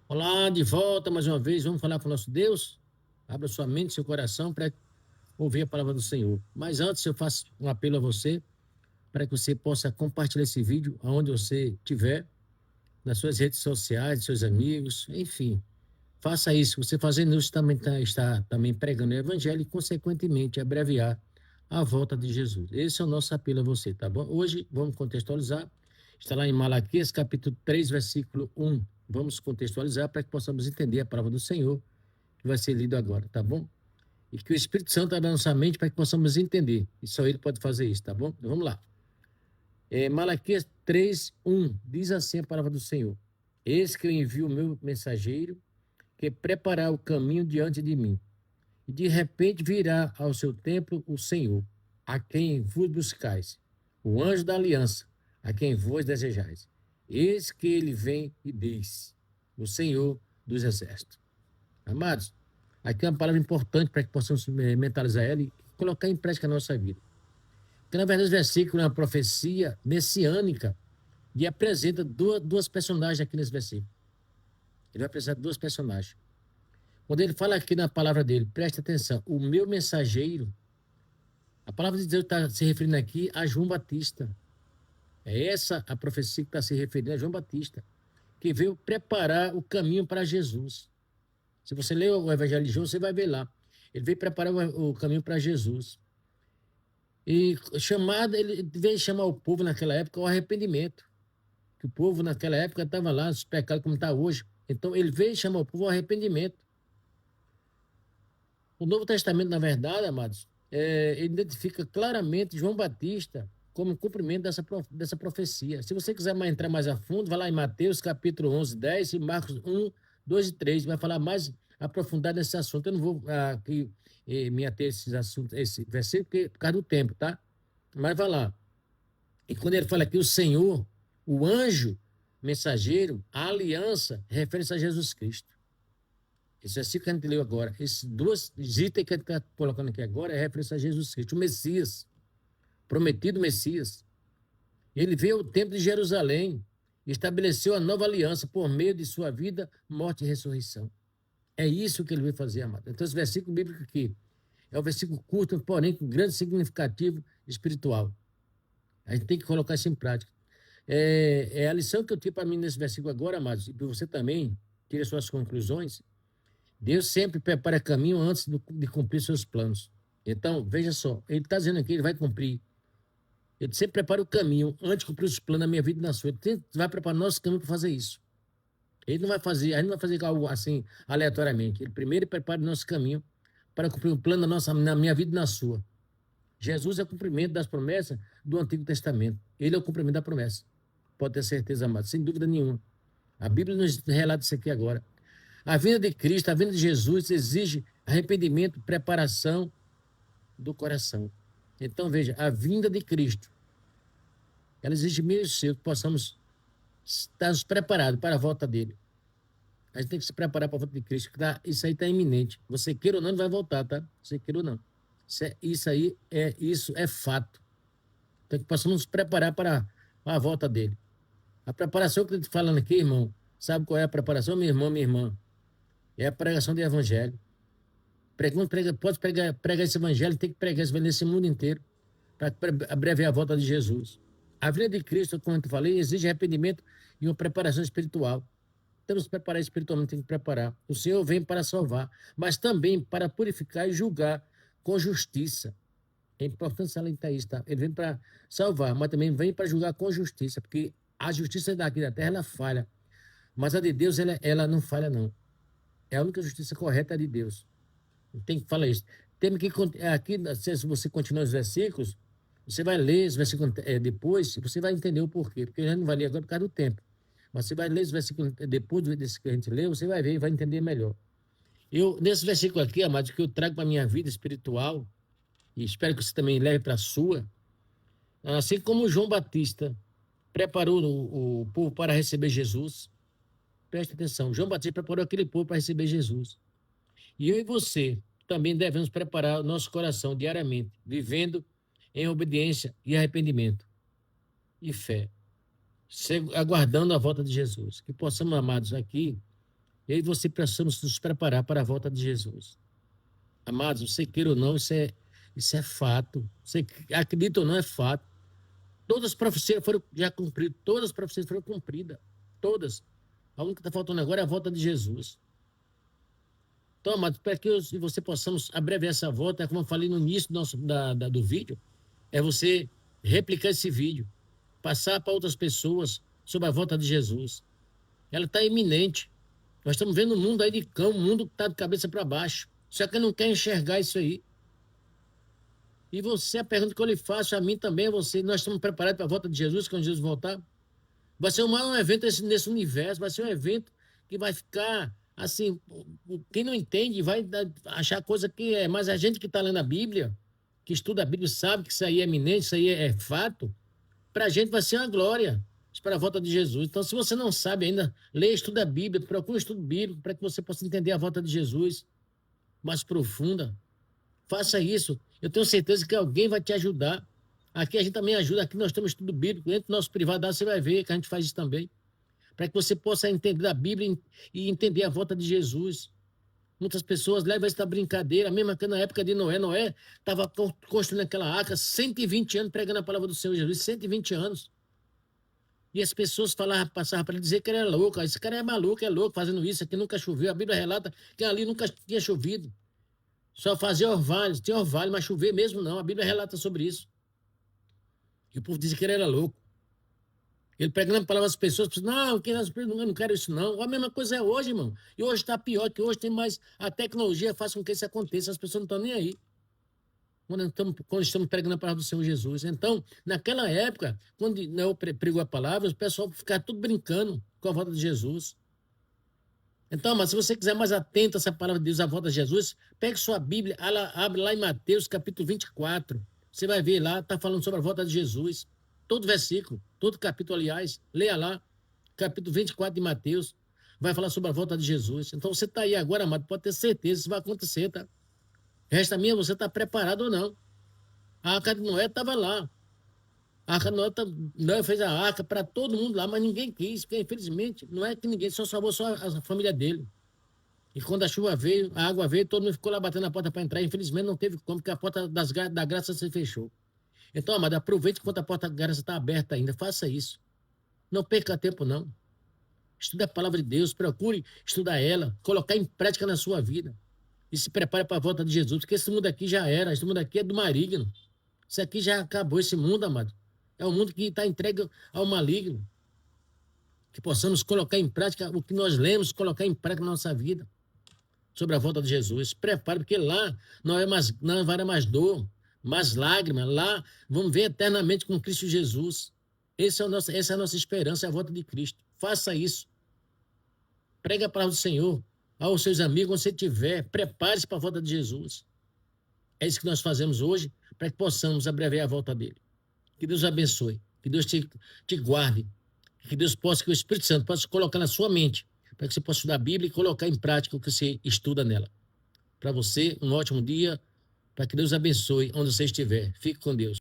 Olá, de volta mais uma vez. Vamos falar com o nosso Deus? Abra sua mente, seu coração para ouvir a palavra do Senhor. Mas antes, eu faço um apelo a você para que você possa compartilhar esse vídeo aonde você estiver, nas suas redes sociais, seus amigos, enfim. Faça isso. Você fazendo isso também está também pregando o evangelho e, consequentemente, abreviar a volta de Jesus. Esse é o nosso apelo a você, tá bom? Hoje, vamos contextualizar. Está lá em Malaquias, capítulo 3, versículo 1. Vamos contextualizar para que possamos entender a palavra do Senhor, que vai ser lido agora, tá bom? E que o Espírito Santo abra nossa mente para que possamos entender. E só Ele pode fazer isso, tá bom? Então, vamos lá. Malaquias 3, 1. Diz assim a palavra do Senhor. Eis que eu envio o meu mensageiro, que preparar o caminho diante de mim. E de repente virá ao seu templo o Senhor, a quem vos buscais, o anjo da aliança, a quem vos desejais. Eis que ele vem e diz, o Senhor dos exércitos. Amados, aqui é uma palavra importante para que possamos mentalizar ela e colocar em prática na nossa vida. Porque, na verdade, o versículo é uma profecia messiânica e apresenta duas personagens aqui nesse versículo. Ele vai apresentar duas personagens. Quando ele fala aqui na palavra dele, preste atenção, o meu mensageiro, a palavra de Deus está se referindo aqui a João Batista. É essa a profecia que está se referindo a João Batista, que veio preparar o caminho para Jesus. Se você ler o Evangelho de João, você vai ver lá. Ele veio preparar o caminho para Jesus. E ele veio chamar o povo naquela época ao arrependimento. Que o povo naquela época estava lá, os pecados como está hoje. Então ele veio chamar o povo ao arrependimento. O Novo Testamento, na verdade, amados, ele identifica claramente João Batista como cumprimento dessa profecia. Se você quiser entrar mais a fundo, vai lá em Mateus capítulo 11, 10 e Marcos 1, 2 e 3, vai falar mais aprofundado nesse assunto. Eu não vou aqui me ater a esses assuntos, esse versículo, por causa do tempo, tá? Mas vai lá. E quando ele fala aqui o Senhor, o anjo mensageiro, a aliança, refere-se a Jesus Cristo. Esse versículo que a gente leu agora, esses dois itens que a gente está colocando aqui agora é referência a Jesus Cristo, o Messias, prometido Messias. Ele veio ao templo de Jerusalém e estabeleceu a nova aliança por meio de sua vida, morte e ressurreição. É isso que ele veio fazer, amado. Então, esse versículo bíblico aqui é um versículo curto, porém com grande significativo espiritual. A gente tem que colocar isso em prática. A lição que eu tive para mim nesse versículo agora, amados, e para você também, tire as suas conclusões. Deus sempre prepara caminho antes de cumprir seus planos. Então, veja só, ele está dizendo aqui, ele vai cumprir. Ele sempre prepara o caminho antes de cumprir os planos da minha vida e na sua. Ele vai preparar nosso caminho para fazer isso. Ele não vai fazer, a gente não vai fazer algo assim aleatoriamente. Ele primeiro prepara o nosso caminho para cumprir o plano na minha vida e na sua. Jesus é o cumprimento das promessas do Antigo Testamento. Ele é o cumprimento da promessa. Pode ter certeza, amado, sem dúvida nenhuma. A Bíblia nos relata isso aqui agora. A vinda de Cristo, a vinda de Jesus exige arrependimento, preparação do coração. Então, veja, a vinda de Cristo, ela exige meio seu que possamos estar preparados para a volta dele. A gente tem que se preparar para a volta de Cristo, que isso aí está iminente. Você queira ou não, ele vai voltar, tá? Você queira ou não. Isso é fato. Então, que possamos nos preparar para a volta dele. A preparação que eu estou falando aqui, irmão, sabe qual é a preparação, meu irmão, minha irmã? É a pregação do evangelho. Pode pregar esse evangelho, tem que pregar esse evangelho nesse mundo inteiro, para abreviar a volta de Jesus. A vida de Cristo, como eu falei, exige arrependimento e uma preparação espiritual. Temos que preparar espiritualmente, tem que preparar. O Senhor vem para salvar, mas também para purificar e julgar com justiça. É importante salientar isso, tá? Ele vem para salvar, mas também vem para julgar com justiça, porque a justiça daqui da terra, ela falha. Mas a de Deus, ela não falha, não. É a única justiça correta de Deus. Tem que falar isso. Temos que, aqui, se você continuar os versículos, você vai ler os versículos depois, você vai entender o porquê, porque a gente não vai ler agora por causa do tempo. Mas você vai ler os versículos depois desse que a gente leu, você vai ver e vai entender melhor. Nesse versículo aqui, amado, que eu trago para a minha vida espiritual, e espero que você também leve para a sua, assim como João Batista preparou o povo para receber Jesus, preste atenção, João Batista preparou aquele povo para receber Jesus. E eu e você também devemos preparar o nosso coração diariamente, vivendo em obediência e arrependimento e fé, aguardando a volta de Jesus. Que possamos, amados, aqui E aí você precisamos nos preparar para a volta de Jesus. Amados, você queira ou não, isso é fato. Você acredita ou não, é fato. Todas as profecias foram já cumpridas, todas as profecias foram cumpridas. Todas. A única que está faltando agora é a volta de Jesus. Então, amados, para que eu e você possamos abreviar essa volta, como eu falei no início do vídeo, é você replicar esse vídeo, passar para outras pessoas sobre a volta de Jesus. Ela está iminente. Nós estamos vendo um mundo aí de cão, um mundo que está de cabeça para baixo. Só que não quer enxergar isso aí. E você, a pergunta que eu lhe faço, a mim também, a você, nós estamos preparados para a volta de Jesus, quando Jesus voltar? Vai ser o maior evento nesse universo, vai ser um evento que vai ficar, assim, quem não entende vai achar coisa que é, mas a gente que está lendo a Bíblia, que estuda a Bíblia, sabe que isso aí é eminente, isso aí é fato, para a gente vai ser uma glória para a volta de Jesus. Então, se você não sabe ainda, leia, estuda a Bíblia, procure um estudo bíblico para que você possa entender a volta de Jesus mais profunda. Faça isso. Eu tenho certeza que alguém vai te ajudar. Aqui a gente também ajuda. Aqui nós temos estudo bíblico. Dentro do nosso privado, você vai ver que a gente faz isso também. Para que você possa entender a Bíblia e entender a volta de Jesus. Muitas pessoas levam isso da brincadeira. Mesmo que na época de Noé, Noé estava construindo aquela arca, 120 anos pregando a palavra do Senhor Jesus. 120 anos. E as pessoas passavam para ele dizer que ele era louco. Esse cara é maluco, é louco fazendo isso. Aqui nunca choveu. A Bíblia relata que ali nunca tinha chovido. Só fazia orvalho, tinha orvalho, mas chover mesmo não. A Bíblia relata sobre isso. E o povo dizia que ele era louco. Ele pregando a palavra às pessoas, não, eu não quero isso não. A mesma coisa é hoje, irmão. E hoje está pior, que hoje tem mais... A tecnologia faz com que isso aconteça, as pessoas não estão nem aí. Quando estamos pregando a palavra do Senhor Jesus. Então, naquela época, quando eu prego a palavra, o pessoal ficava tudo brincando com a volta de Jesus. Então, mas se você quiser mais atento a essa palavra de Deus, a volta de Jesus, pegue sua Bíblia, abre lá em Mateus, capítulo 24. Você vai ver lá, está falando sobre a volta de Jesus. Todo versículo, todo capítulo, aliás, leia lá, capítulo 24 de Mateus, vai falar sobre a volta de Jesus. Então, você está aí agora, amado, pode ter certeza, isso vai acontecer, tá? Resta a minha, você está preparado ou não. A arca de Noé estava lá. A arca de Noé fez a arca para todo mundo lá, mas ninguém quis, porque infelizmente não é que ninguém, só salvou só a família dele. E quando a chuva veio, a água veio, todo mundo ficou lá batendo na porta para entrar. Infelizmente não teve como, porque a porta da graça se fechou. Então, amado, aproveite enquanto a porta da graça está aberta ainda. Faça isso. Não perca tempo, não. Estude a palavra de Deus, procure estudar ela, colocar em prática na sua vida. E se prepare para a volta de Jesus, porque esse mundo aqui já era, esse mundo aqui é do maligno. Isso aqui já acabou, esse mundo, amado. É um mundo que está entregue ao maligno. Que possamos colocar em prática o que nós lemos, colocar em prática na nossa vida. Sobre a volta de Jesus. Prepare, porque lá não haverá mais dor, mais lágrimas. Lá vamos ver eternamente com Cristo Jesus. Essa é a nossa esperança, é a volta de Cristo. Faça isso. Pregue a palavra do Senhor aos seus amigos, onde você estiver. Prepare-se para a volta de Jesus. É isso que nós fazemos hoje, para que possamos abreviar a volta dele. Que Deus abençoe. Que Deus te guarde. Que Deus possa, que o Espírito Santo possa colocar na sua mente, para que você possa estudar a Bíblia e colocar em prática o que você estuda nela. Para você, um ótimo dia, para que Deus abençoe onde você estiver. Fique com Deus.